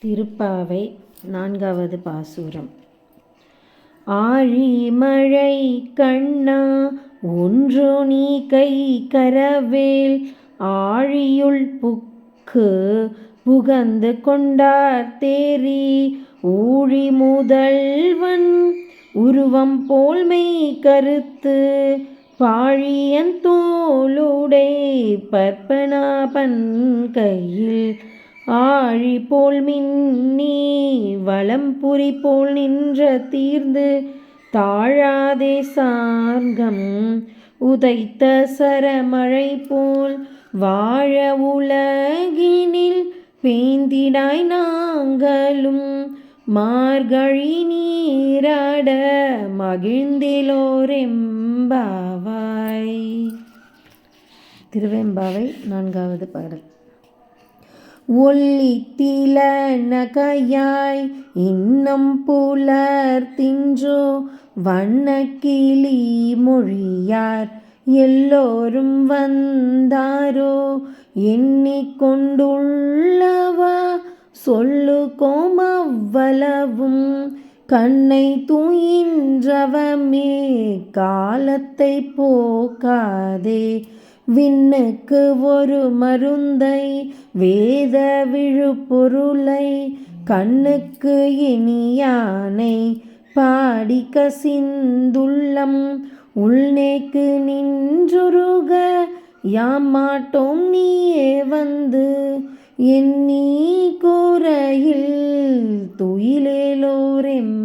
திருப்பாவை நான்காவது பாசுரம். ஆழிமழை கண்ணா ஒன்று நீ கை கரவேல் ஆழியுள் புகந்து கொண்டார் தேரி ஊழி முதல்வன் உருவம் போல்மை கருத்து பாழியன் தோளுடை பற்பனாபன் கையில் ஆழி போல் மின்னி வலம்புரி போல் நின்ற தீர்ந்து தாழாதே சார்கம் உதைத்த சரமழை போல் வாழ உலகினில் பேந்திடாய் நாங்களும் மார்கழி நீராட மகிழ்ந்திலோரெம்பாவாய். திருவெம்பாவை நான்காவது பாடல். ஒல்லித்தில நகையாய் இன்னம் புலர் தின்றோ வண்ணக்கிளி மொழியார் எல்லோரும் வந்தாரோ எண்ணிக்கொண்டுள்ளவா சொல்லு கோமவ்வளவும் கண்ணை தூயின்றவமே காலத்தை போக்காதே விண்ணுக்கு ஒரு மருந்தை வேத விழுப்பொருளை கண்ணுக்கு இனியானை பாடி கசிந்துள்ளம் உள்நேக்கு நின்றுருக யாமாட்டோம் நீயே வந்து எண்ணி கூரையில் துயிலேலோரெம்